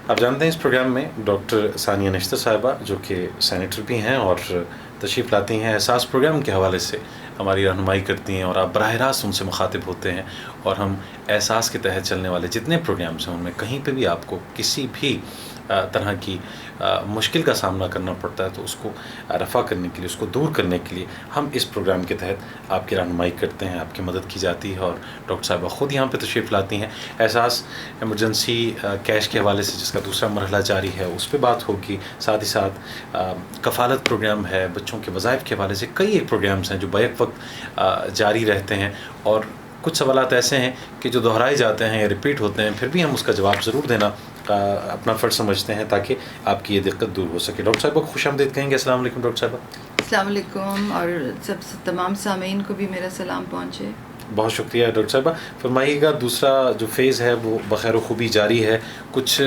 آپ جانتے ہیں اس پروگرام میں ڈاکٹر ثانیہ نشتر صاحبہ جو کہ سینیٹر بھی ہیں اور تشریف لاتی ہیں، احساس پروگرام کے حوالے سے ہماری رہنمائی کرتی ہیں اور آپ براہ راست ان سے مخاطب ہوتے ہیں، اور ہم احساس کے تحت چلنے والے جتنے پروگرامز ہیں ان میں کہیں پہ بھی آپ کو کسی بھی طرح کی مشکل کا سامنا کرنا پڑتا ہے تو اس کو رفع کرنے کے لیے، اس کو دور کرنے کے لیے ہم اس پروگرام کے تحت آپ کی رہنمائی کرتے ہیں، آپ کی مدد کی جاتی ہے، اور ڈاکٹر صاحبہ خود یہاں پہ تشریف لاتی ہیں۔ احساس ایمرجنسی کیش کے حوالے سے جس کا دوسرا مرحلہ جاری ہے اس پہ بات ہوگی، ساتھ ہی ساتھ کفالت پروگرام ہے، بچوں کے وظائف کے حوالے سے کئی ایک پروگرامز ہیں جو بیک وقت جاری رہتے ہیں، اور کچھ سوالات ایسے ہیں کہ جو دہرائے جاتے ہیں یا ریپیٹ ہوتے ہیں، پھر بھی ہم اس کا جواب ضرور دینا اپنا فرض سمجھتے ہیں تاکہ آپ کی یہ دقت دور ہو سکے۔ ڈاکٹر صاحبہ خوش آمدید کہیں گے۔ السلام علیکم ڈاکٹر صاحبہ۔ السلام علیکم، اور تمام سامعین کو بھی میرا سلام پہنچے۔ بہت شکریہ ڈاکٹر صاحبہ۔ فرمائیے گا، دوسرا جو فیز ہے وہ بخیر و خوبی جاری ہے، کچھ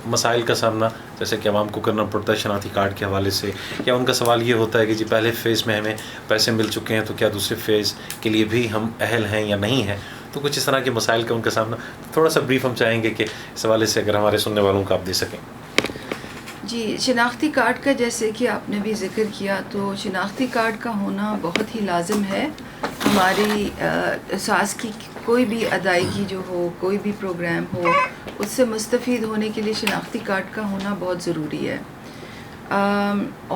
مسائل کا سامنا جیسے کہ عوام کو کرنا پڑتا ہے شناختی کارڈ کے حوالے سے، یا ان کا سوال یہ ہوتا ہے کہ جی پہلے فیز میں ہمیں پیسے مل چکے ہیں تو کیا دوسرے فیز کے لیے بھی ہم اہل ہیں یا نہیں ہیں، تو کچھ اس طرح کے مسائل کا ان کا سامنا تھوڑا سا بریف ہم چاہیں گے کہ اس حوالے سے اگر ہمارے سننے والوں کو آپ دے سکیں۔ جی، شناختی کارڈ کا جیسے کہ آپ نے بھی ذکر کیا، تو شناختی کارڈ کا ہونا بہت ہی لازم ہے۔ ہماری احساس کی کوئی بھی ادائیگی جو ہو، کوئی بھی پروگرام ہو، اس سے مستفید ہونے کے لیے شناختی کارڈ کا ہونا بہت ضروری ہے۔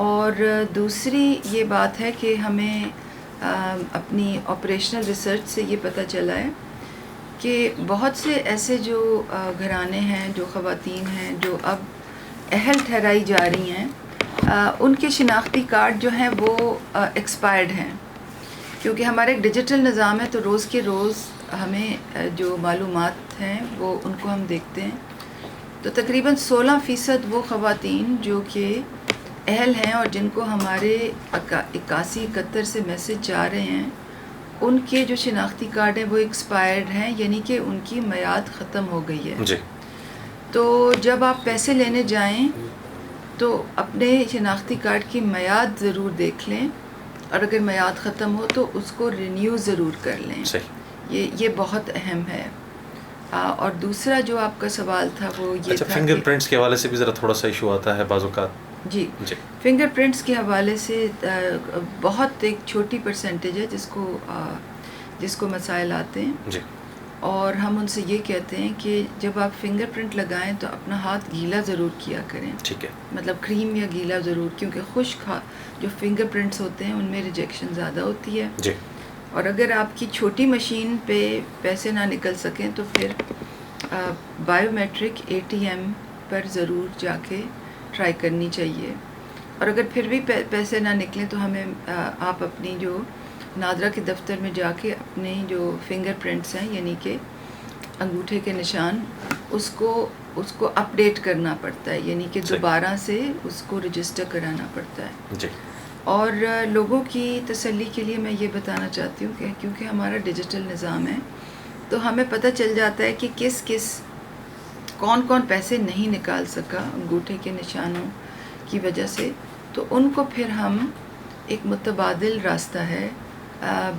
اور دوسری یہ بات ہے کہ ہمیں اپنی آپریشنل ریسرچ سے یہ پتہ چلا ہے کہ بہت سے ایسے جو گھرانے ہیں، جو خواتین ہیں جو اب اہل ٹھہرائی جا رہی ہیں، ان کے شناختی کارڈ جو ہیں وہ ایکسپائرڈ ہیں، کیونکہ ہمارا ایک ڈیجیٹل نظام ہے، تو روز کے روز ہمیں جو معلومات ہیں وہ ان کو ہم دیکھتے ہیں، تو تقریباً 16% وہ خواتین جو کہ اہل ہیں اور جن کو ہمارے 8171 سے میسج جا رہے ہیں، ان کے جو شناختی کارڈ ہیں وہ ایکسپائرڈ ہیں، یعنی کہ ان کی میعاد ختم ہو گئی ہے۔ جی، تو جب آپ پیسے لینے جائیں تو اپنے شناختی کارڈ کی میعاد ضرور دیکھ لیں، اور اگر میعاد ختم ہو تو اس کو رینیو ضرور کر لیں۔ صحیح۔ یہ بہت اہم ہے۔ اور دوسرا جو آپ کا سوال تھا وہ یہ اچھا، تھا فنگر پرنٹس کے حوالے سے بھی ذرا تھوڑا سا ایشو آتا ہے بعض اوقات۔ جی، فنگر پرنٹس کے حوالے سے بہت ایک چھوٹی پرسنٹیج ہے جس کو مسائل آتے ہیں، جی، اور ہم ان سے یہ کہتے ہیں کہ جب آپ فنگر پرنٹ لگائیں تو اپنا ہاتھ گیلا ضرور کیا کریں، ٹھیک ہے، مطلب کریم یا گیلا ضرور، کیونکہ خشک جو فنگر پرنٹس ہوتے ہیں ان میں ریجیکشن زیادہ ہوتی ہے۔ جی، اور اگر آپ کی چھوٹی مشین پہ پیسے نہ نکل سکیں تو پھر بائیو میٹرک ATM پر ضرور جا کے ٹرائی کرنی چاہیے، اور اگر پھر بھی پیسے نہ نکلیں تو ہمیں آپ اپنی جو نادرا کے دفتر میں جا کے اپنے جو فنگر پرنٹس ہیں، یعنی کہ انگوٹھے کے نشان، اس کو اپڈیٹ کرنا پڑتا ہے، یعنی کہ دوبارہ سے اس کو رجسٹر کرانا پڑتا ہے۔ جی، اور لوگوں کی تسلی کے لیے میں یہ بتانا چاہتی ہوں کہ کیونکہ ہمارا ڈیجیٹل نظام ہے تو ہمیں پتہ چل جاتا ہے کہ کون پیسے نہیں نکال سکا انگوٹھے کے نشانوں کی وجہ سے، تو ان کو پھر ہم ایک متبادل راستہ ہے،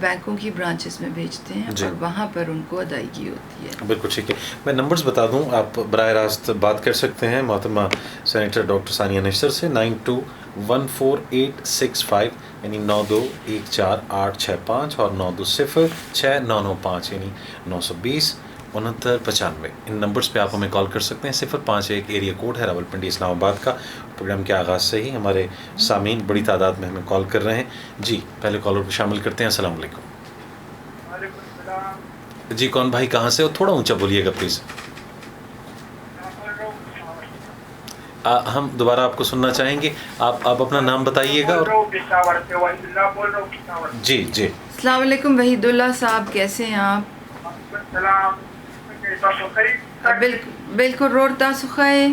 بینکوں کی برانچز میں بھیجتے ہیں، اور وہاں پر ان کو ادائیگی ہوتی ہے۔ بالکل ٹھیک ہے۔ میں نمبرز بتا دوں، آپ براہ راست بات کر سکتے ہیں محترمہ سینیٹر ڈاکٹر ثانیہ نشتر سے 921485 یعنی 92148665 اور 92069995 یعنی 9206995۔ ان نمبرز پہ آپ ہمیں کال کر سکتے ہیں۔ 051 ایریا کوڈ ہے راولپنڈی اسلام آباد کا۔ پروگرام کے آغاز سے ہی ہمارے سامعین بڑی تعداد میں ہمیں کال کر رہے ہیں۔ جی، پہلے کالر کو شامل کرتے ہیں۔ السلام علیکم۔ وعلیکم السلام۔ جی، کون بھائی کہاں سے ہو؟ تھوڑا اونچا بولیے گا پلیز۔ ہم دوبارہ آپ کو سننا چاہیں گے، آپ اپنا نام بتائیے گا۔ جی جی، السلام علیکم وحید اللہ صاحب، کیسے ہیں آپ؟ بالکل روڑتا سخائے۔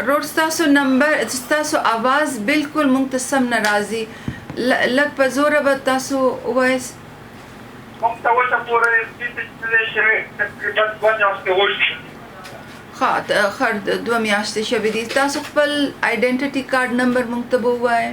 روڑتا سو نمبر تاسو آواز بالکل منقسم ناراضی لگ پزور بتا سو وائس خرد دو میاشتې شوې دي. تاسو خپل آیډنټیټي کارت نمبر مونږ ته ووایئ.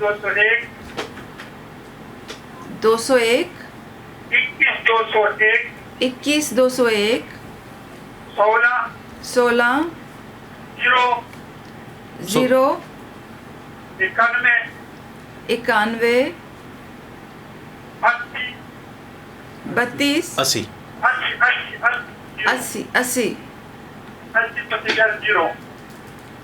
201 201 21201 21 201 16 16 0 0 91 91 32 80 80 80 0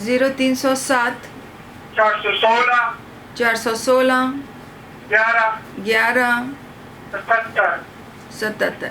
0307 416 11 77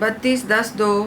3210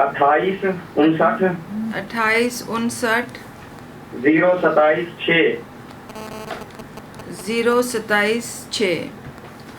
28 59 28 59 027 6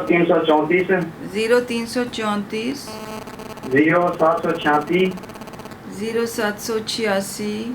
0334 0334 0786 0786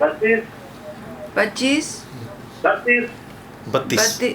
32 25 32 32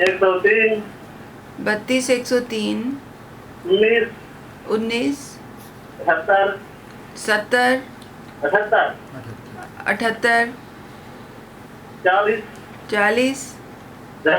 103 32 103 19 19 78 70 78 78 40 40 10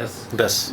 10 10।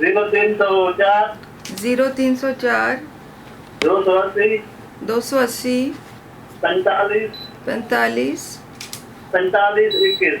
0304 0304 280 280 45 45 45 21।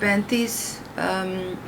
35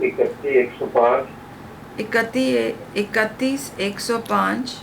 31-105 31-105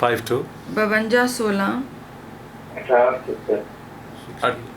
52 52-16 68-70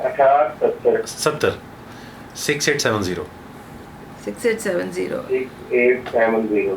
68-70 70 6870 6870 6870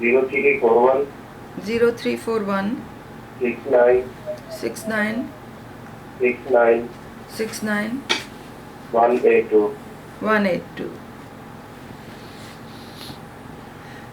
0341 0341 69 69 69 69 182 182।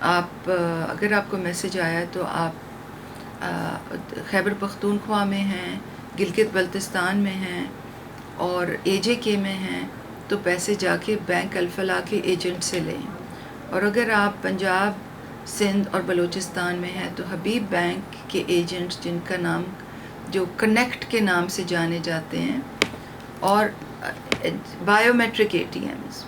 آپ اگر آپ کو میسیج آیا تو آپ خیبر پختونخوا میں ہیں، گلگت بلتستان میں ہیں اور AJK میں ہیں تو پیسے جا کے بینک الفلاح کے ایجنٹ سے لیں، اور اگر آپ پنجاب، سندھ اور بلوچستان میں ہیں تو حبیب بینک کے ایجنٹ جن کا نام جو کنیکٹ کے نام سے جانے جاتے ہیں، اور بائیو میٹرک ATMs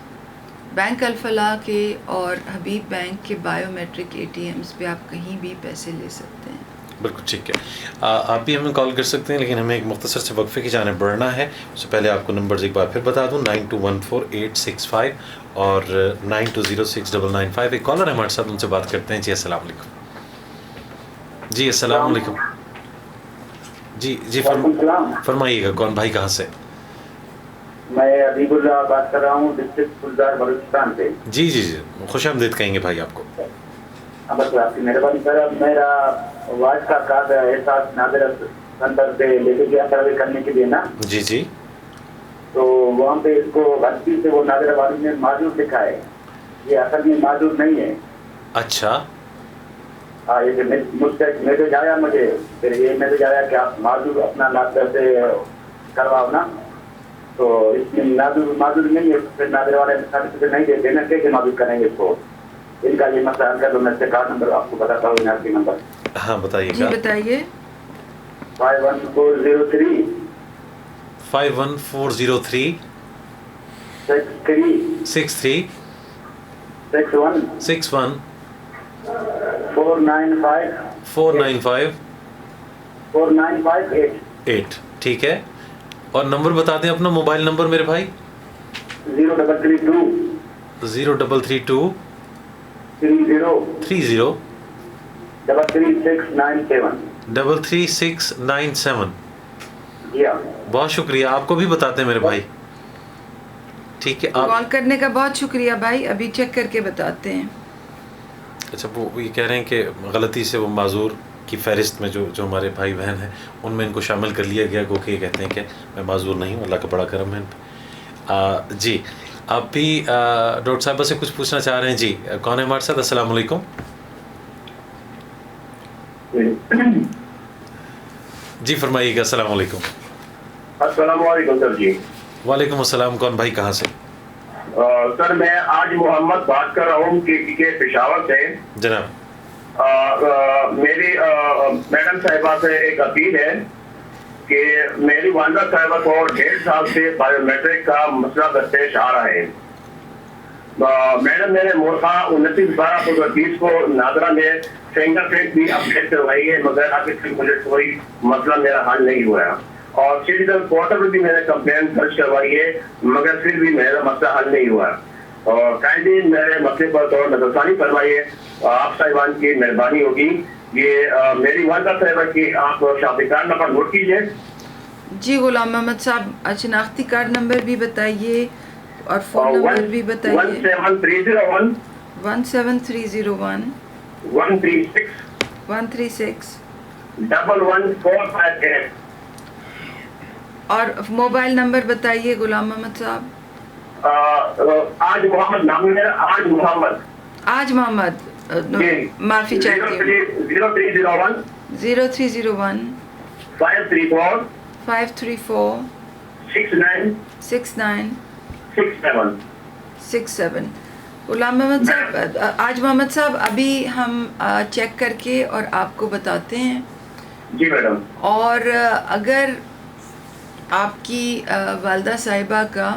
بینک الفلاح کے اور حبیب بینک کے بائیو میٹرک ATMs پہ آپ کہیں بھی پیسے لے سکتے ہیں۔ بالکل ٹھیک ہے، آپ بھی ہمیں کال کر سکتے ہیں، لیکن ہمیں ایک مختصر سے وقفے کی جانب بڑھنا ہے۔ اس سے پہلے آپ کو نمبرز ایک بار پھر بتا دوں، 9214-865 اور 9206-995۔ ایک کالر ہے ہمارے ساتھ، ان سے بات کرتے ہیں۔ جی السلام علیکم۔ جی السلام علیکم۔ جی فرمائیے گا، کون بھائی، کہاں سے؟ میں حبیب اللہ بات کر رہا ہوں، ڈسٹرکٹ گلزار بلوچستان سے۔ جی خوش آمدید کہیں گے بھائی آپ کو۔ بس آپ کی مہربانی سر، میرا واج کا کارڈ احساس نادر سینٹر پہ لے کے گیا سروے کرنے کے لیے نا۔ جی تو وہاں پہ اس کو غلطی سے وہ نادر والی نے معذور لکھا ہے، یہ اصل میں معذور نہیں ہے۔ اچھا، ہاں، یہ میسج آیا مجھے، پھر یہ میسج آیا کہ آپ معذور اپنا نادر سے کرواؤ نا، تو اس میں معذور نہیں ہے، پھر نادر والے سرٹیفکیٹ نہیں دیتے نا، کیسے معذور کریں گے اس کو؟ ان کا یہ مسئلہ حل کر دو۔ میں سے کارڈ نمبر آپ کو بتاتا ہوں، آپ کے نمبر۔ ہاں بتائیے جی گا۔ بتائیے۔ 51403 51403 63 61 495 495 8۔ ٹھیک ہے، اور نمبر بتا دیں اپنا موبائل نمبر میرے بھائی۔ 0332 0332 30 33697۔ 33697۔ جی ہاں، بہت شکریہ، آپ کو بھی بتاتے ہیں میرے بھائی۔ ٹھیک ہے، آپ کال کرنے کا بہت شکریہ بھائی، ابھی چیک کر کے بتاتے ہیں۔ اچھا، وہ یہ کہہ رہے ہیں کہ غلطی سے وہ معذور کی فہرست میں جو ہمارے بھائی بہن ہیں ان میں ان کو شامل کر لیا گیا، گو کہ یہ کہتے ہیں کہ میں معذور نہیں ہوں، اللہ کا بڑا کرم ہے ان پہ۔ جی آپ بھی ڈاکٹر صاحبہ سے کچھ پوچھنا چاہ رہے ہیں؟ جی کون ہے ہمارے ساتھ؟ السلام علیکم۔ جی فرمائیے گا۔ السلام علیکم۔ السلام علیکم سر۔ جی وعلیکم السلام، کون بھائی، کہاں سے؟ سر میں آج محمد بات کر رہا ہوں کہ پشاور سے۔ جناب میری میڈم صاحبہ سے ایک اپیل ہے کہ میری والدہ صاحبہ کو 1.5 سال سے بایو میٹرک کا مسئلہ درپیش آ رہا ہے۔ میڈم نے مورخہ 29/12/2020 کو نادرہ میں فنگر پرنٹ بھی اپڈیٹ کروائی ہے، مگر ابھی تک مجھے کوئی مسئلہ میرا حل نہیں ہوا ہے، اور سٹیزن پورٹل پر بھی میں نے کمپلین درج کروائی ہے، مگر پھر بھی میرا مسئلہ حل نہیں ہوا ہے۔ اور کائنڈلی میرے مسئلے پر تو نظر ثانی فرمائیے، آپ صاحبان کی مہربانی ہوگی۔ یہ میری والدہ صاحبہ کی آپ شناختی کارڈ نمبر نوٹ کیجیے۔ جی غلام محمد صاحب، شناختی کارڈ نمبر بھی بتائیے اور فون نمبر بھی بتائیے۔ 17301 17301 136 136 11458۔ اور موبائل نمبر بتائیے غلام محمد صاحب۔ آج محمد نام ہے میرا، آج محمد معافی چاہتی ہوں۔ 0301 0301 534 534 69 67۔ غلام محمد صاحب، آج محمد صاحب ابھی ہم چیک کر کے اور آپ کو بتاتے ہیں۔ جی میڈم۔ اور اگر آپ کی والدہ صاحبہ کا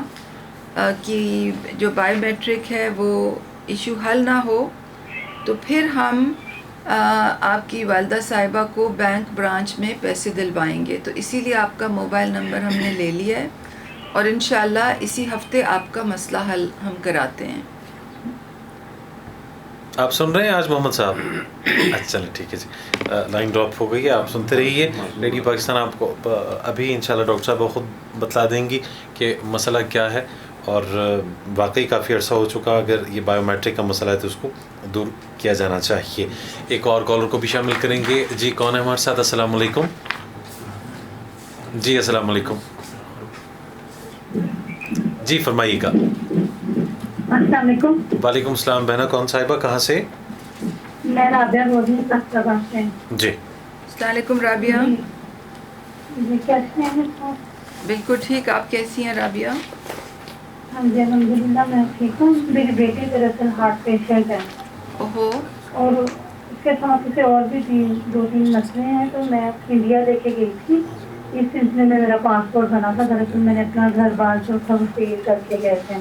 کی جو بایو میٹرک ہے وہ ایشو حل نہ ہو تو پھر ہم آپ کی والدہ صاحبہ کو بینک برانچ میں پیسے دلوائیں گے، تو اسی لیے آپ کا موبائل نمبر ہم نے لے لیا ہے اور انشاءاللہ اسی ہفتے آپ کا مسئلہ حل ہم کراتے ہیں۔ آپ سن رہے ہیں آج محمد صاحب؟ اچھا چلیں ٹھیک ہے جی، لائن ڈراپ ہو گئی ہے، آپ سنتے رہیے۔ ریڈیو پاکستان آپ کو ابھی انشاءاللہ ڈاکٹر صاحب خود بتلا دیں گی کہ مسئلہ کیا ہے، اور واقعی کافی عرصہ ہو چکا، اگر یہ بایو میٹرک کا مسئلہ ہے تو اس کو دور کیا جانا چاہیے۔ ایک اور کالر کو بھی شامل کریں گے۔ جی کون ہے ہمارے ساتھ؟ السلام علیکم۔ جی السلام علیکم، جی فرمائیے گا۔ السلام علیکم۔ وعلیکم السلام، بہنا کون صاحبہ، کہاں سے؟ میں رابعہ بول رہی ہوں کسٹربا سے. جی السلام علیکم رابعہ. جی کیسے ہیں آپ؟ بالکل ٹھیک. آپ کیسی ہیں رابعہ؟ ہاں جی الحمدللہ میں ٹھیک ہوں. میری بیٹی دراصل ہارٹ پیشنٹ ہے اوہو. اور اس کے ساتھ اسے اور بھی 2-3 مسئلے ہیں. تو میں انڈیا لے کے گئی تھی. اس سلسلے میں میرا پاسپورٹ بنا تھا. دراصل میں نے اپنا گھر بار جو تھا وہ سیل کر کے گئے تھے.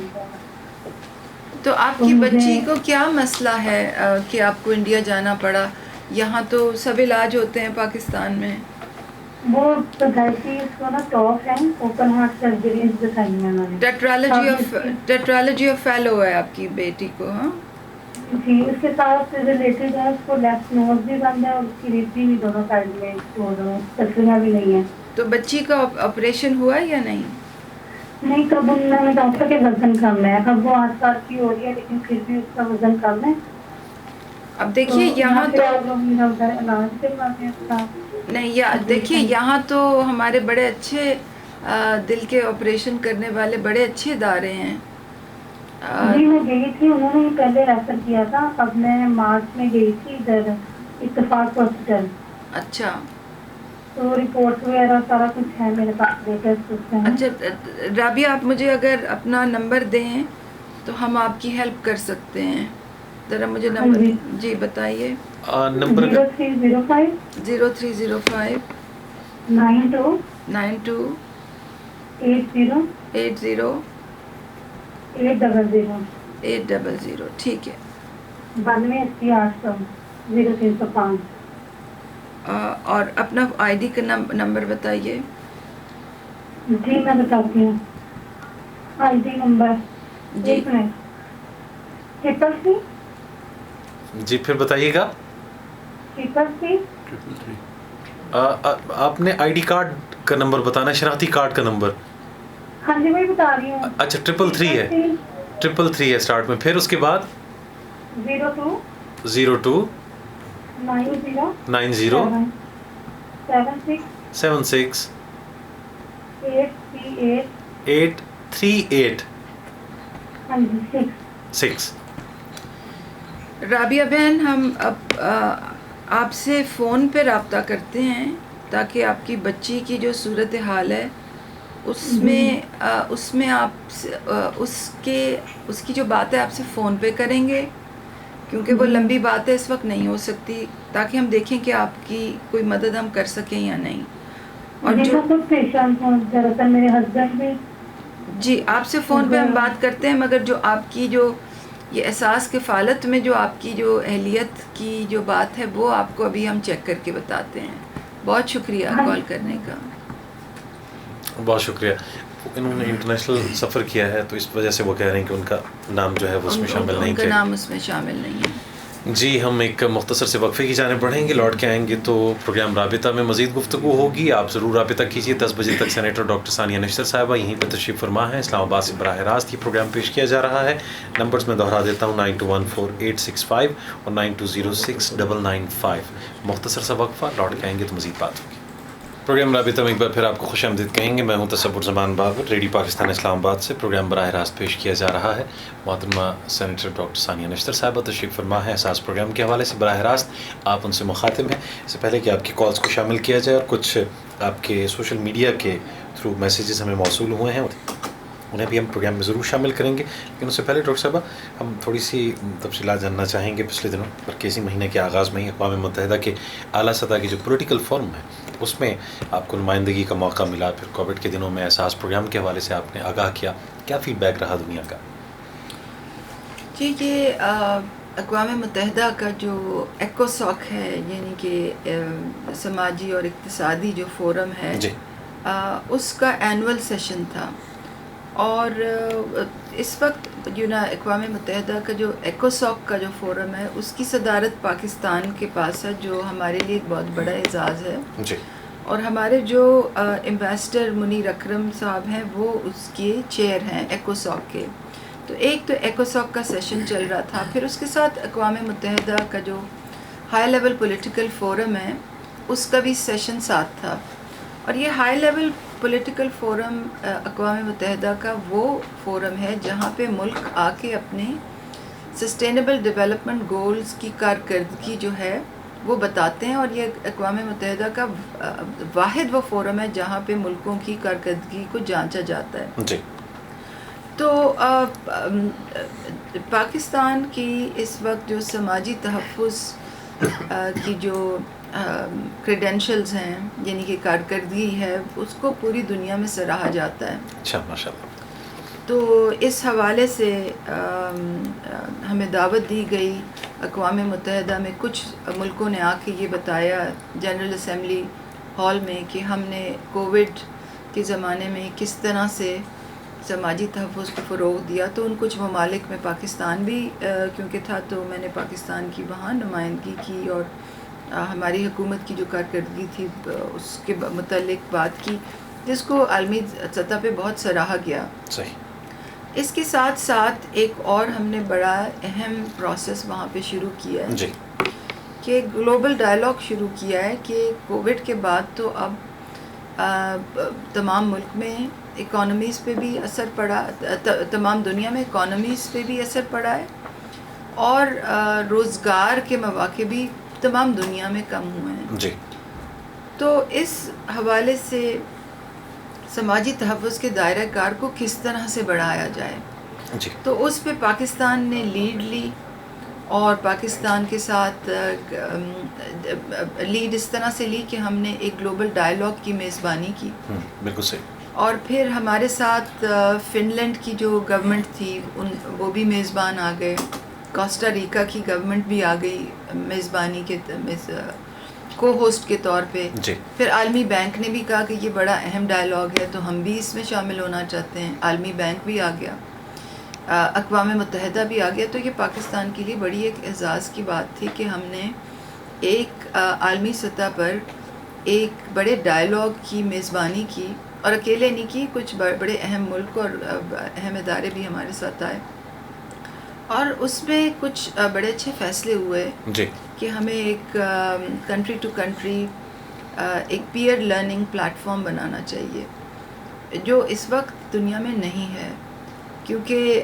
تو آپ کی بچی کو کیا مسئلہ ہے کہ آپ کو انڈیا جانا پڑا؟ یہاں تو سب علاج ہوتے ہیں پاکستان میں. وہ بتائی تھی اس کو نا ٹاپ ہے, اوپن ہارٹ سرجری بتائی ہے انہوں نے. ٹیٹرالوجی آف فیلو ہے آپ کی بیٹی کو. ہاں جی اس کے ساتھ ریلیٹڈ ہے. اس کو لیفٹ نوز بھی بند ہے اور اس کی ریپی بھی دونوں سائڈ میں سلسلہ بھی نہیں ہے. تو بچی کا آپریشن ہوا یا نہیں؟ نہیں کب انہوں نے ڈاکٹر کے وزن کم ہے. اب وہ 8 سال کی ہو رہی ہے لیکن پھر بھی اس کا وزن کم ہے. اب دیکھیے یہاں تو علاج کرواتے ہیں. نہیں دیکھیے یہاں تو ہمارے بڑے اچھے دل کے آپریشن کرنے والے بڑے اچھے ادارے ہیں. جی میں گئی تھی, انہوں نے پہلے ریفر کیا تھا. اب میں مارچ میں گئی تھی ادھر اتفاق ہاسپٹل. اچھا تو رپورٹ وغیرہ سارا کچھ ہے میرے پاس. اچھا رابعہ آپ مجھے اگر اپنا نمبر دیں تو ہم آپ کی ہیلپ کر سکتے ہیں. ذرا مجھے نمبر جی بتائیے. نمبر 0305 0305 92 92 80 80 800. 800. ٹھیک ہے. 92 800 0305. اور اپنا آئی ڈی کا نمبر بتائیے. جی میں بتاتی ہوں آئی ڈی نمبر. جی 1 منٹ. 333 جی پھر بتائیے گا. 333 آپ نے آئی ڈی کارڈ کا نمبر بتانا ہے, شناختی کارڈ کا نمبر. ہاں جی میں بتا رہی ہوں. اچھا 333 ہے. 333 ہے اسٹارٹ میں. پھر اس کے بعد 02 02 90 90 76 76 838 838 ہاں جی 6. رابعہ بہن ہم اب آپ سے فون پہ رابطہ کرتے ہیں تاکہ آپ کی بچی کی جو صورت حال ہے اس میں آپ اس کی جو بات ہے آپ سے فون پہ کریں گے, کیونکہ وہ لمبی بات ہے اس وقت نہیں ہو سکتی, تاکہ ہم دیکھیں کہ آپ کی کوئی مدد ہم کر سکیں یا نہیں. اور جو خود پیشنٹ ہوں دراصل میرے ہسبینڈ بھی. جی آپ سے فون پہ ہم بات کرتے ہیں, مگر جو آپ کی جو یہ احساس کفالت میں جو آپ کی جو اہلیت کی جو بات ہے وہ آپ کو ابھی ہم چیک کر کے بتاتے ہیں. بہت شکریہ کال کرنے کا. بہت شکریہ. انہوں نے انٹرنیشنل سفر کیا ہے تو اس وجہ سے وہ کہہ رہے ہیں کہ ان کا نام جو ہے وہ اس میں شامل نہیں. ان کا نام اس میں شامل نہیں ہے. جی ہم ایک مختصر سے وقفے کی جانب بڑھیں گے. لوٹ کے آئیں گے تو پروگرام رابطہ میں مزید گفتگو ہوگی. آپ ضرور رابطہ کیجیے. 10 بجے تک سینیٹر ڈاکٹر ثانیہ نشتر صاحبہ یہیں پہ تشریف فرما ہے. اسلام آباد سے براہ راست یہ پروگرام پیش کیا جا رہا ہے. نمبرز میں دوہرا دیتا ہوں 9214-865 اور 9206-995. مختصر سا وقفہ, لوٹ کے آئیں گے تو مزید بات ہوگی. پروگرام رابطہ میں ایک بار پھر آپ کو خوش آمدید کہیں گے. میں ہوں تصور زمان بابر. ریڈیو پاکستان اسلام آباد سے پروگرام براہ راست پیش کیا جا رہا ہے. محترمہ سینیٹر ڈاکٹر ثانیہ نشتر صاحبہ تشریف فرما ہے. احساس پروگرام کے حوالے سے براہ راست آپ ان سے مخاطب ہیں. اس سے پہلے کہ آپ کی کالز کو شامل کیا جائے, اور کچھ آپ کے سوشل میڈیا کے تھرو میسیجز ہمیں موصول ہوئے ہیں, انہیں بھی ہم پروگرام میں ضرور شامل کریں گے. لیکن اس سے پہلے ڈاکٹر صاحبہ ہم تھوڑی سی تفصیلات جاننا چاہیں گے. پچھلے دنوں بلکہ اسی مہینے کے آغاز میں ہی اقوام متحدہ کے اعلیٰ سطح کی جو پولیٹیکل فورم ہے اس میں آپ کو نمائندگی کا موقع ملا. پھر کووڈ کے دنوں میں احساس پروگرام کے حوالے سے آپ نے آگاہ کیا. کیا فیڈ بیک رہا دنیا کا؟ جی یہ اقوام متحدہ کا جو ایکوساک ہے, یعنی کہ سماجی اور اقتصادی جو فورم ہے جی اس کا اینول سیشن تھا. اور اس وقت اقوام متحدہ کا جو ایکوساک کا جو فورم ہے اس کی صدارت پاکستان کے پاس ہے, جو ہمارے لیے ایک بہت بڑا اعزاز ہے. جی اور ہمارے جو ایمبیسڈر منیر اکرم صاحب ہیں وہ اس کے چیئر ہیں ایکوساک کے. تو ایک تو ایکوساک کا سیشن چل رہا تھا, پھر اس کے ساتھ اقوام متحدہ کا جو ہائی لیول پولیٹیکل فورم ہے اس کا بھی سیشن ساتھ تھا. اور یہ ہائی لیول پولیٹیکل فورم اقوام متحدہ کا وہ فورم ہے جہاں پہ ملک آ کے اپنے سسٹینیبل ڈیولپمنٹ گولز کی کارکردگی جو ہے وہ بتاتے ہیں، اور یہ اقوام متحدہ کا واحد وہ فورم ہے جہاں پہ ملکوں کی کارکردگی کو جانچا جاتا ہے. جی. تو پاکستان کی اس وقت جو سماجی تحفظ کی جو کریڈینشلز ہیں، یعنی کہ کارکردگی ہے، اس کو پوری دنیا میں سراہا جاتا ہے. اچھا، ماشاء اللہ. تو اس حوالے سے ہمیں دعوت دی گئی اقوام متحدہ میں. کچھ ملکوں نے آ کے یہ بتایا جنرل اسمبلی ہال میں کہ ہم نے کووڈ کے زمانے میں کس طرح سے سماجی تحفظ کو فروغ دیا. تو ان کچھ ممالک میں پاکستان بھی کیونکہ تھا، تو میں نے پاکستان کی وہاں نمائندگی کی اور ہماری حکومت کی جو کارکردگی تھی اس کے متعلق بات کی، جس کو عالمی سطح پہ بہت سراہا گیا. صحیح. اس کے ساتھ ساتھ ایک اور ہم نے بڑا اہم پروسیس وہاں پہ شروع کیا ہے جی. کہ گلوبل ڈائلاگ شروع کیا ہے کہ کووڈ کے بعد تو اب تمام ملک میں اکانومیز پہ بھی اثر پڑا، تمام دنیا میں اکانومیز پہ بھی اثر پڑا ہے، اور روزگار کے مواقع بھی تمام دنیا میں کم ہوئے ہیں. جی. تو اس حوالے سے سماجی تحفظ کے دائرہ کار کو کس طرح سے بڑھایا جائے. جی. تو اس پہ پاکستان نے لیڈ لی، اور پاکستان کے ساتھ لیڈ اس طرح سے لی کہ ہم نے ایک گلوبل ڈائلاگ کی میزبانی کی. بالکل صحیح. اور پھر ہمارے ساتھ فن لینڈ کی جو گورنمنٹ تھی وہ بھی میزبان آ گئے، کوسٹا ریکا کی گورنمنٹ بھی آ گئی میزبانی کے کو ہوسٹ کے طور پہ. جی. پھر عالمی بینک نے بھی کہا کہ یہ بڑا اہم ڈائلاگ ہے تو ہم بھی اس میں شامل ہونا چاہتے ہیں. عالمی بینک بھی آ گیا، اقوام متحدہ بھی آ گیا. تو یہ پاکستان کے لیے بڑی ایک اعزاز کی بات تھی کہ ہم نے ایک عالمی سطح پر ایک بڑے ڈائلاگ کی میزبانی کی، اور اکیلے نہیں کی، کچھ بڑے اہم ملک اور اہم ادارے بھی ہمارے ساتھ آئے، اور اس میں کچھ بڑے اچھے فیصلے ہوئے. جی. کہ ہمیں ایک کنٹری ٹو کنٹری ایک پیئر لرننگ پلیٹ فارم بنانا چاہیے، جو اس وقت دنیا میں نہیں ہے، کیونکہ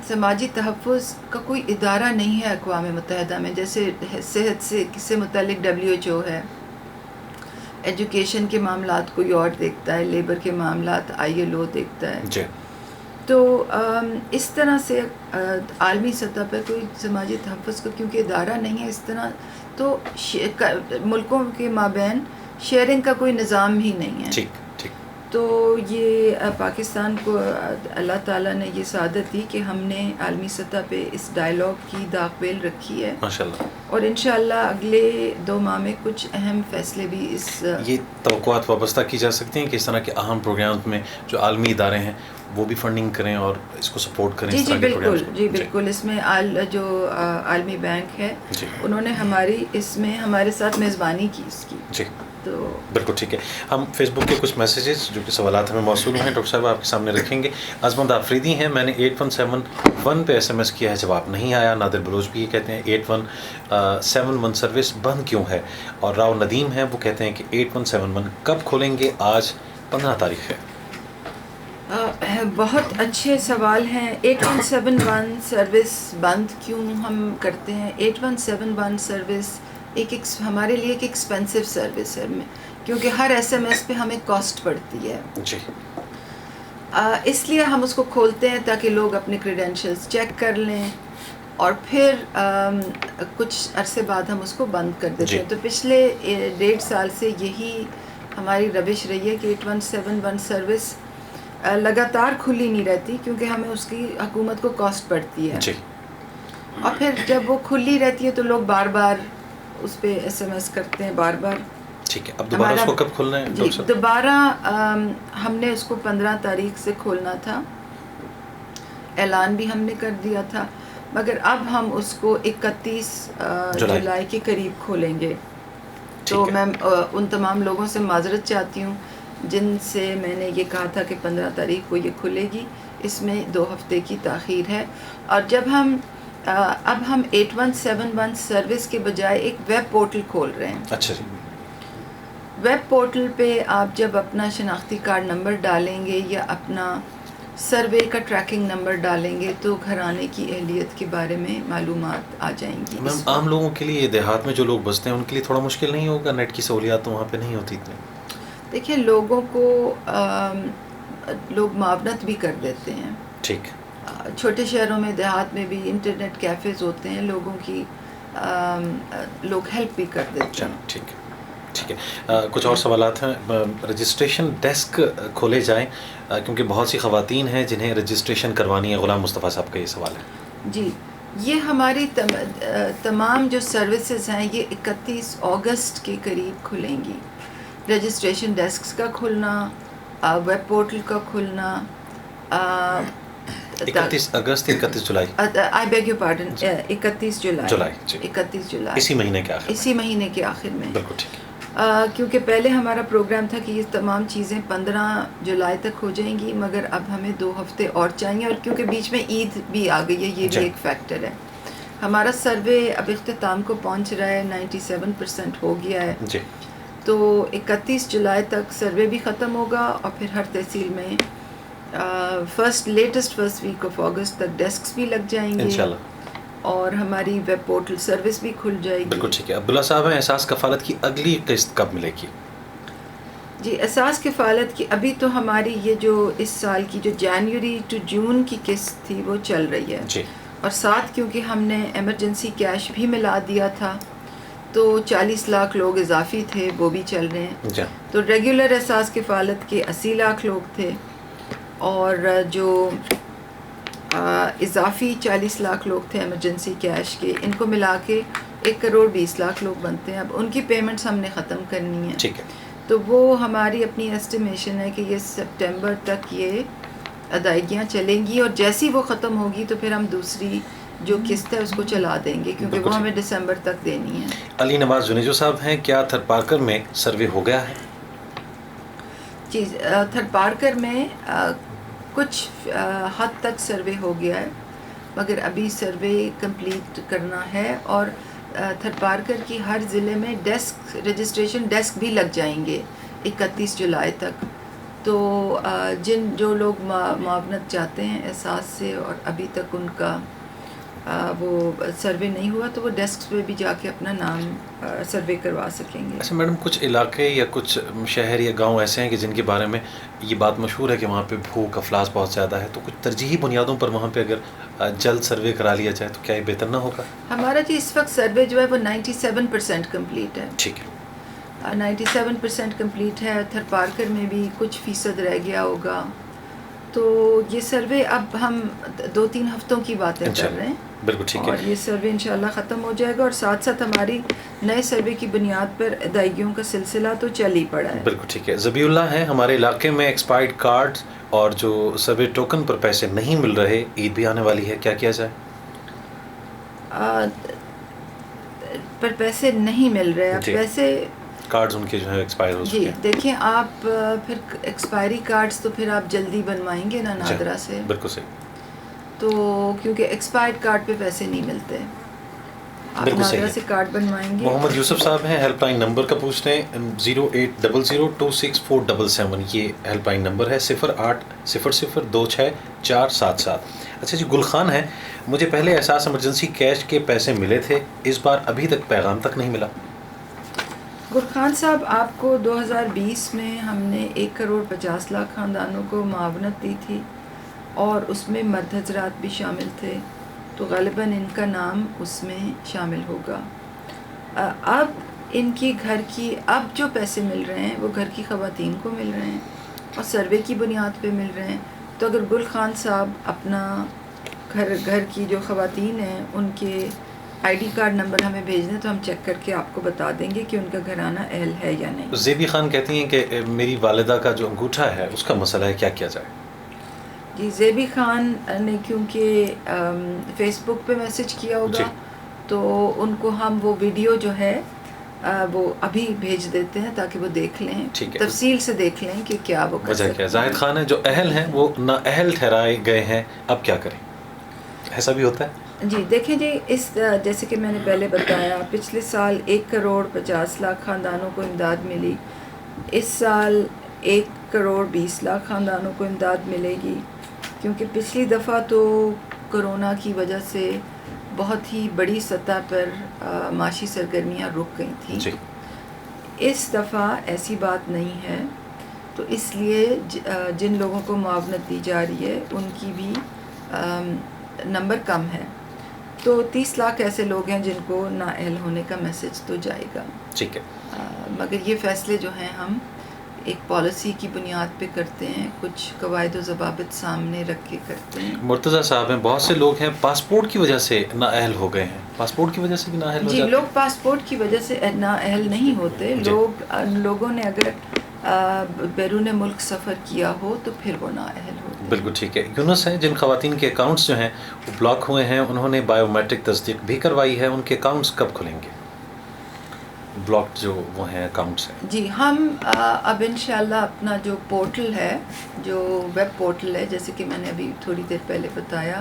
سماجی تحفظ کا کوئی ادارہ نہیں ہے اقوام متحدہ میں. جیسے صحت سے متعلق WHO ہے، ایجوکیشن کے معاملات کوئی اور دیکھتا ہے، لیبر کے معاملات ILO دیکھتا ہے. جی. تو اس طرح سے عالمی سطح پر کوئی سماجی تحفظ کا کیونکہ ادارہ نہیں ہے اس طرح، تو ملکوں کے مابین شیئرنگ کا کوئی نظام ہی نہیں ہے. ٹھیک ٹھیک. تو یہ پاکستان کو اللہ تعالیٰ نے یہ سعادت دی کہ ہم نے عالمی سطح پہ اس ڈائلاگ کی داغ بیل رکھی ہے، ماشاءاللہ. اور انشاءاللہ اگلے 2 ماہ میں کچھ اہم فیصلے بھی اس یہ توقعات وابستہ کی جا سکتی ہیں کہ اس طرح کے اہم پروگرامز میں جو عالمی ادارے ہیں وہ بھی فنڈنگ کریں اور اس کو سپورٹ کریں. جی بالکل. جی بالکل. اس میں جو عالمی بینک ہے انہوں نے اس میں ہمارے ساتھ میزبانی کی اس کی. جی تو بالکل ٹھیک ہے. ہم فیس بک کے کچھ میسیجز جو کہ سوالات ہمیں موصول ہیں ڈاکٹر صاحب آپ کے سامنے رکھیں گے. عظمت آفریدی ہیں، میں نے 8171 پہ SMS کیا ہے، جواب نہیں آیا. نادر بلوچ بھی یہ کہتے ہیں 8171 سروس بند کیوں ہے. اور راؤ ندیم ہیں، وہ کہتے ہیں کہ 8171 کب کھولیں گے؟ آج 15 تاریخ ہے. بہت اچھے سوال ہیں. 8171 سروس بند کیوں ہم کرتے ہیں؟ 8171 سروس ہمارے لیے ایک ایکسپینسو سروس ہے، کیونکہ ہر SMS پہ ہمیں کاسٹ پڑتی ہے. جی. اس لیے ہم اس کو کھولتے ہیں تاکہ لوگ اپنے کریڈینشلز چیک کر لیں، اور پھر کچھ عرصے بعد ہم اس کو بند کر دیتے ہیں. تو پچھلے 1.5 سال سے یہی ہماری روش رہی ہے کہ 8171 سروس لگاتار کھلی نہیں رہتی، کیونکہ ہمیں اس کی حکومت کو کاسٹ پڑتی ہے. جی. اور پھر جب وہ کھلی رہتی ہے تو لوگ بار بار اس پہ SMS کرتے ہیں بار بار. ٹھیک ہے. اب دوبارہ اس کو کب کھولنا ہے ڈاکٹر صاحب؟ دوبارہ ہم نے اس کو 15 تاریخ سے کھولنا تھا، اعلان بھی ہم نے کر دیا تھا، مگر اب ہم اس کو 31 جولائی کے قریب کھولیں گے. تو میں ان تمام لوگوں سے معذرت چاہتی ہوں جن سے میں نے یہ کہا تھا کہ 15 تاریخ کو یہ کھلے گی. اس میں 2 ہفتے کی تاخیر ہے. اور جب اب ہم 8171 سروس کے بجائے ایک ویب پورٹل کھول رہے ہیں. اچھا جی. ویب پورٹل پہ آپ جب اپنا شناختی کارڈ نمبر ڈالیں گے یا اپنا سروے کا ٹریکنگ نمبر ڈالیں گے تو گھرانے کی اہلیت کے بارے میں معلومات آ جائیں گی. میم عام لوگوں کے لیے دیہات میں جو لوگ بستے ہیں ان کے لیے تھوڑا مشکل نہیں ہوگا؟ نیٹ کی سہولیات تو وہاں پہ نہیں ہوتی اتنی. دیکھیں لوگوں کو لوگ معاونت بھی کر دیتے ہیں. ٹھیک. چھوٹے شہروں میں دیہات میں بھی انٹرنیٹ کیفیز ہوتے ہیں, لوگوں کی لوگ ہیلپ بھی کر دیتے ہیں. ٹھیک ہے ٹھیک ہے. کچھ اور سوالات ہیں. رجسٹریشن ڈیسک کھولے جائیں کیونکہ بہت سی خواتین ہیں جنہیں رجسٹریشن کروانی ہے. غلام مصطفیٰ صاحب کا یہ سوال ہے. جی, یہ ہماری تمام جو سروسز ہیں یہ 31 اگست کے قریب کھلیں گی. رجسٹریشن ڈیسکس کا کھلنا, ویب پورٹل کا کھلنا, 31 اگست 31 جولائی, آئی بیگ یو پارڈن, 31 جولائی, جی 31 جولائی, اسی مہینے کے آخر, اسی مہینے کے آخر میں. بالکل ٹھیک ہے. کیونکہ پہلے ہمارا پروگرام تھا کہ یہ تمام چیزیں 15 جولائی تک ہو جائیں گی, مگر اب ہمیں 2 ہفتے اور چاہیے, اور کیونکہ بیچ میں عید بھی آ گئی ہے, یہ بھی ایک فیکٹر ہے. ہمارا سروے اب اختتام کو پہنچ رہا ہے, 97% ہو گیا ہے. جی. تو 31 جولائی تک سروے بھی ختم ہوگا, اور پھر ہر تحصیل میں فرسٹ ویک آف اگست تک ڈیسکس بھی لگ جائیں گے انشاءاللہ, اور ہماری ویب پورٹل سروس بھی کھل جائے گی. بالکل ٹھیک ہے. عبداللہ صاحب ہیں, احساس کفالت کی اگلی قسط کب ملے گی؟ جی, احساس کفالت کی ابھی تو ہماری یہ جو اس سال کی جو جنوری ٹو جون کی قسط تھی وہ چل رہی ہے. جی. اور ساتھ کیونکہ ہم نے ایمرجنسی کیش بھی ملا دیا تھا تو 40 لاکھ لوگ اضافی تھے, وہ بھی چل رہے ہیں. جی. تو ریگولر احساس کفالت کے 80 لاکھ لوگ تھے, اور جو اضافی 40 لاکھ لوگ تھے ایمرجنسی کیش کے, ان کو ملا کے 1,20,00,000 لوگ بنتے ہیں. اب ان کی پیمنٹس ہم نے ختم کرنی ہے. ٹھیک ہے. تو وہ ہماری اپنی ایسٹیمیشن ہے کہ یہ سپٹمبر تک یہ ادائیگیاں چلیں گی, اور جیسی وہ ختم ہوگی تو پھر ہم دوسری جو قسط ہے اس کو چلا دیں گے, کیونکہ وہ ہمیں دسمبر تک دینی ہے. علی نواز جنیجو صاحب ہیں, کیا تھر پارکر میں سروے ہو گیا ہے؟ جی, تھر پارکر میں کچھ حد تک سروے ہو گیا ہے, مگر ابھی سروے کمپلیٹ کرنا ہے. اور تھر پارکر کی ہر ضلع میں رجسٹریشن ڈیسک بھی لگ جائیں گے 31 جولائی تک. تو جو لوگ معاونت چاہتے ہیں احساس سے اور ابھی تک ان کا وہ سروے نہیں ہوا, تو وہ ڈیسک پہ بھی جا کے اپنا نام سروے کروا سکیں گے. اچھا میڈم, کچھ علاقے یا کچھ شہر یا گاؤں ایسے ہیں کہ جن کے بارے میں یہ بات مشہور ہے کہ وہاں پہ بھوک افلاس بہت زیادہ ہے, تو کچھ ترجیحی بنیادوں پر وہاں پہ اگر جلد سروے کرا لیا جائے تو کیا یہ بہتر نہ ہوگا؟ ہمارا جی اس وقت سروے جو ہے وہ 97% کمپلیٹ ہے. ٹھیک ہے. 97% کمپلیٹ ہے. تھر پارکر میں بھی کچھ فیصد رہ گیا ہوگا. تو یہ سروے اب ہم 2-3 ہفتوں کی باتیں کر رہے ہیں. بالکل ٹھیک ہے. اور یہ سروے انشاءاللہ ختم ہو جائے گا, اور ساتھ ساتھ ہماری نئے سروے کی بنیاد پر ادائیگیوں کا سلسلہ تو چل ہی پڑا ہے. بالکل ٹھیک ہے. ذبیح اللہ ہیں, ہمارے علاقے میں ایکسپائرڈ کارڈ اور جو سروے ٹوکن پر پیسے نہیں مل رہے, عید بھی آنے والی ہے, کیا کیا جائے؟ پر پیسے نہیں مل رہے. اب پیسے کارڈز ان کے جو ہے ایکسپائر ہو چکے ہیں. جی دیکھیں, آپ پھر ایکسپائری کارڈز تو پھر آپ جلدی بنوائیں گے نا نادرا سے. بالکل صحیح. تو کیونکہ ایکسپائرڈ کارڈ پہ پیسے نہیں ملتے, آپ نادرا سے کارڈ بنوائیں گے. محمد یوسف صاحب ہیں, ہیلپ لائن نمبر کا پوچھ رہے ہیں, 0800264777 یہ ہیلپ لائن نمبر ہے, 0800264777. اچھا جی, گل خان ہے, مجھے پہلے احساس ایمرجنسی کیش کے پیسے ملے تھے, اس بار ابھی تک پیغام تک نہیں ملا. گل خان صاحب, آپ کو 2020 میں ہم نے 1,50,00,000 خاندانوں کو معاونت دی تھی, اور اس میں مرد حضرات بھی شامل تھے, تو غالباً ان کا نام اس میں شامل ہوگا. اب ان کی گھر کی اب جو پیسے مل رہے ہیں وہ گھر کی خواتین کو مل رہے ہیں, اور سروے کی بنیاد پہ مل رہے ہیں. تو اگر گل خان صاحب اپنا گھر کی جو خواتین ہیں ان کے ID کارڈ نمبر ہمیں بھیج دیں تو ہم چیک کر کے آپ کو بتا دیں گے کہ ان کا گھرانہ اہل ہے یا نہیں. زیبی خان کہتی ہیں کہ میری والدہ کا جو انگوٹھا ہے اس کا مسئلہ ہے, کیا کیا جائے؟ جی, زیبی خان نے کیونکہ فیس بک پہ میسج کیا ہوگا, تو ان کو ہم وہ ویڈیو جو ہے وہ ابھی بھیج دیتے ہیں تاکہ وہ دیکھ لیں, تفصیل سے دیکھ لیں کہ کیا وہ کر سکتے ہیں. زاہد خان ہے, جو اہل ہیں وہ نااہل ٹھہرائے گئے ہیں, اب کیا کریں؟ ایسا بھی ہوتا ہے. جی دیکھیں جی, جیسے کہ میں نے پہلے بتایا, پچھلے سال 1,50,00,000 خاندانوں کو امداد ملی, اس سال 1,20,00,000 خاندانوں کو امداد ملے گی. کیونکہ پچھلی دفعہ تو کرونا کی وجہ سے بہت ہی بڑی سطح پر معاشی سرگرمیاں رک گئی تھیں. جی اس دفعہ ایسی بات نہیں ہے، تو اس لیے جن لوگوں کو معاونت دی جا رہی ہے ان کی بھی نمبر کم ہے. تو 30 لاکھ ایسے لوگ ہیں جن کو نااہل ہونے کا میسج تو جائے گا. ٹھیک ہے. مگر یہ فیصلے جو ہیں ہم ایک پالیسی کی بنیاد پہ کرتے ہیں، کچھ قواعد و ضوابط سامنے رکھ کے کرتے ہیں. مرتضیٰ صاحب ہیں، بہت سے لوگ ہیں پاسپورٹ کی وجہ سے نااہل ہو گئے ہیں. پاسپورٹ کی وجہ سے بھی نااہل ہو جی، جاتے لوگ پاسپورٹ کی وجہ سے نااہل نہیں ہوتے. لوگوں نے اگر بیرون ملک سفر کیا ہو تو پھر وہ نااہل ہوتے. بالکل ٹھیک ہے. یونس ہیں، جن خواتین کے اکاؤنٹس جو ہیں وہ بلاک ہوئے ہیں، انہوں نے بایو میٹرک تصدیق بھی کروائی ہے، ان کے اکاؤنٹس کب کھلیں گے؟ بلاک جو وہ ہیں اکاؤنٹس ہیں. جی، ہم اب انشاءاللہ اپنا جو پورٹل ہے، جو ویب پورٹل ہے، جیسے کہ میں نے ابھی تھوڑی دیر پہلے بتایا،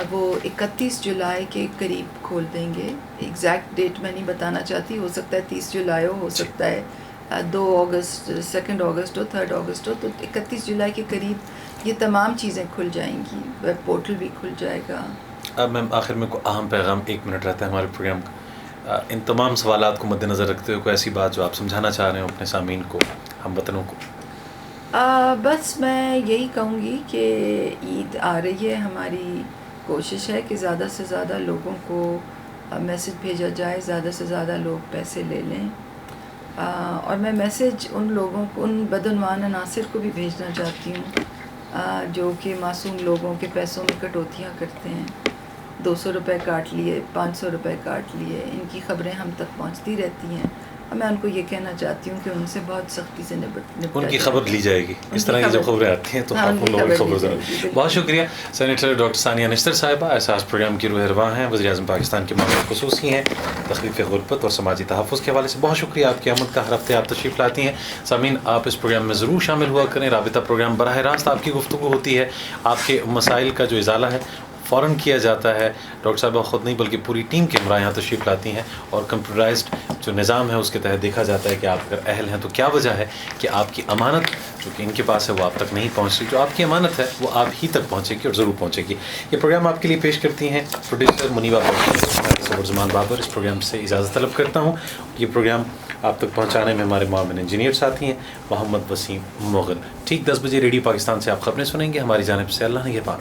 وہ 31 جولائی کے قریب کھول دیں گے. ایگزیکٹ ڈیٹ میں نہیں بتانا چاہتی، ہو سکتا ہے 30 جولائی ہو سکتا ہے 2 اگست، 2 اگست ہو، 3 اگست ہو. تو 31 جولائی کے قریب یہ تمام چیزیں کھل جائیں گی، ویب پورٹل بھی کھل جائے گا. اب میم آخر میں کوئی اہم پیغام، 1 منٹ رہتا ہے ہمارے پروگرام کا، ان تمام سوالات کو مد نظر رکھتے ہوئے کوئی ایسی بات جو آپ سمجھانا چاہ رہے ہوں اپنے سامعین کو، ہم وطنوں کو؟ بس میں یہی کہوں گی کہ عید آ رہی ہے، ہماری کوشش ہے کہ زیادہ سے زیادہ لوگوں کو میسج بھیجا جائے، زیادہ سے زیادہ لوگ پیسے لے لیں. اور میں میسج ان لوگوں کو، ان بدعنوان عناصر کو بھی بھیجنا چاہتی ہوں جو کہ معصوم لوگوں کے پیسوں میں کٹوتیاں کرتے ہیں. 200 روپے کاٹ لیے، 500 روپے کاٹ لیے، ان کی خبریں ہم تک پہنچتی رہتی ہیں. اور میں ان کو یہ کہنا چاہتی ہوں کہ ان سے بہت سختی سے نپٹا ان کی خبر لی جائے گی. اس طرح کی جب خبریں آتی ہیں تو آپ ان لوگوں کی خبر ضرور. بہت شکریہ سینیٹر ڈاکٹر ثانیہ نشتر صاحبہ، احساس پروگرام کی روح رواں ہیں، وزیر اعظم پاکستان کے معاملات خصوصی ہیں، تخفیف غربت اور سماجی تحفظ کے حوالے سے بہت شکریہ آپ کی آمد کا. ہر ہفتے آپ تشریف لاتی ہیں. سامعین، آپ اس پروگرام میں ضرور شامل ہوا کریں. رابطہ پروگرام براہ راست آپ کی گفتگو ہوتی ہے، آپ کے مسائل کا جو ازالہ ہے فوراً کیا جاتا ہے. ڈاکٹر صاحبہ خود نہیں بلکہ پوری ٹیم کے ہمراہ یہاں تشریف لاتی ہیں، اور کمپیوٹرائزڈ جو نظام ہے اس کے تحت دیکھا جاتا ہے کہ آپ اگر اہل ہیں تو کیا وجہ ہے کہ آپ کی امانت جو کہ ان کے پاس ہے وہ آپ تک نہیں پہنچ رہی. جو آپ کی امانت ہے وہ آپ ہی تک پہنچے گی اور ضرور پہنچے گی. یہ پروگرام آپ کے لیے پیش کرتی ہیں پروڈیوسر منیبہ زمان بابر. اس پروگرام سے اجازت طلب کرتا ہوں. یہ پروگرام آپ تک پہنچانے میں ہمارے معاون انجینئر ساتھی ہیں محمد وسیم مغل. ٹھیک 10 بجے ریڈیو پاکستان سے آپ خبریں سنیں گے. ہماری جانب سے اللہ نگہبان.